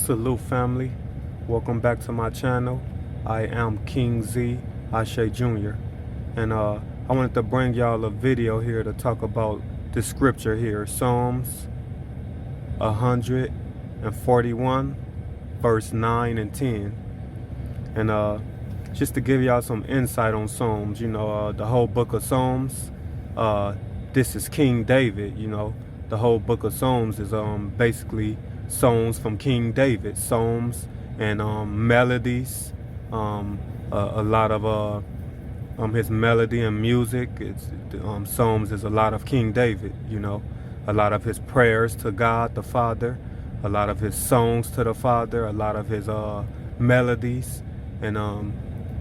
Salute family, welcome back to my channel. I am King Z Ashe Jr. And I wanted to bring y'all a video here to talk about the scripture here, Psalms 141 verse 9 and 10. And just to give y'all some insight on Psalms, the whole book of Psalms, this is King David. The whole book of Psalms is basically songs from King David, psalms and melodies, a lot of his melody and music. Psalms is a lot of King David, a lot of his prayers to God the Father, a lot of his songs to the Father, a lot of his melodies. And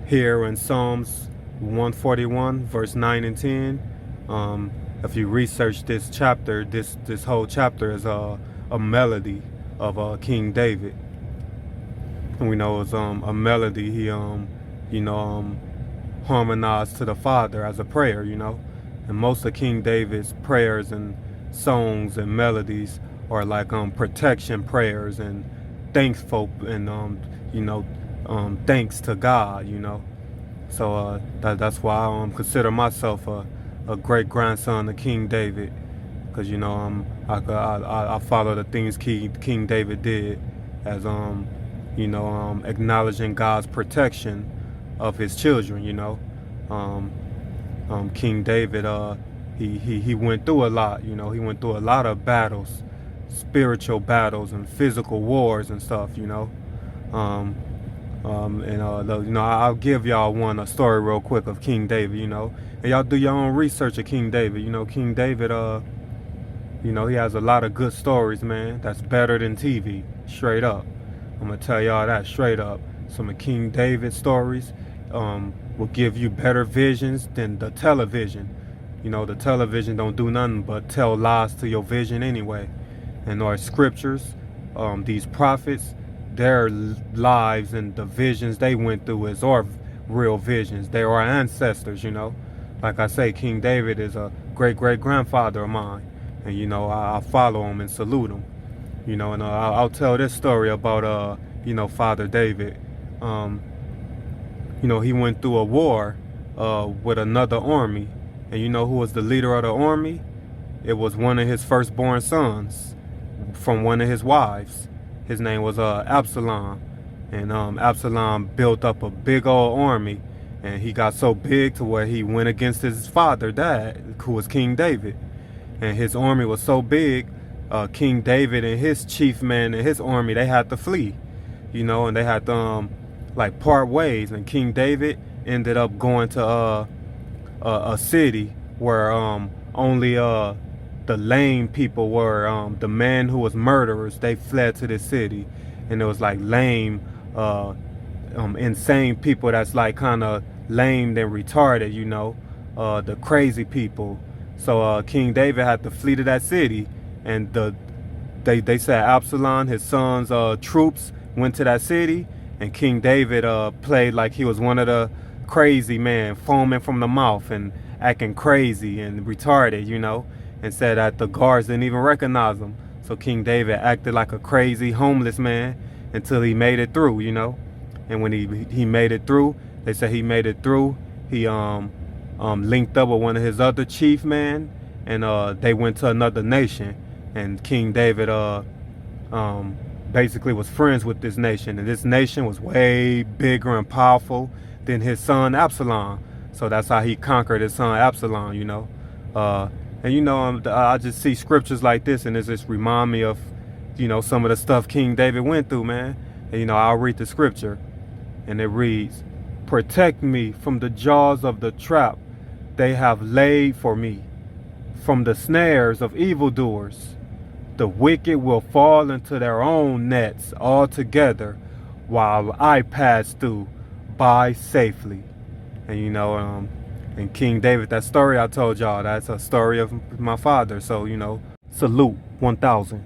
here in Psalms 141 verse 9 and 10, if you research this chapter, this whole chapter is a melody of King David. And we know it's a melody he harmonized to the Father as a prayer, and most of King David's prayers and songs and melodies are like protection prayers and thankful and thanks to God, so that's why I consider myself a great grandson of King David, because I follow the things King David did as acknowledging God's protection of his children. King David, he went through a lot. He went through a lot of battles, spiritual battles and physical wars and stuff. I'll give y'all a story real quick of King David. And y'all do your own research of King David. King David, he has a lot of good stories, man. That's better than TV, straight up. I'm gonna tell y'all that straight up. Some of King David's stories will give you better visions than the television. The television don't do nothing but tell lies to your vision anyway. And our scriptures, these prophets, their lives and the visions they went through is our real visions. They are our ancestors, Like I say, King David is a great-great-grandfather of mine. And, I follow him and salute him. And I'll tell this story about, Father David. He went through a war with another army. And you know who was the leader of the army? It was one of his firstborn sons from one of his wives. His name was Absalom. And Absalom built up a big old army. And he got so big to where he went against his dad, who was King David. And his army was so big, King David and his chief man and his army, they had to flee, and they had to part ways. And King David ended up going to a city where only the lame people were, the men who was murderers, they fled to this city. And it was lame, insane people that's kind of lame and retarded, the crazy people. So King David had to flee to that city, and they said Absalom, his son's troops went to that city, and King David played like he was one of the crazy men, foaming from the mouth and acting crazy and retarded, and said that the guards didn't even recognize him. So King David acted like a crazy homeless man until he made it through, And when he made it through, they said he made it through. He linked up with one of his other chief men, and they went to another nation. And King David basically was friends with this nation, and this nation was way bigger and powerful than his son Absalom. So that's how he conquered his son Absalom, And I just see scriptures like this, and it just remind me of, some of the stuff King David went through, man. And I'll read the scripture, and it reads, "Protect me from the jaws of the trap they have laid for me, from the snares of evildoers. The wicked will fall into their own nets altogether, while I pass through by safely." And and King David, that story I told y'all, that's a story of my father. So salute 1000.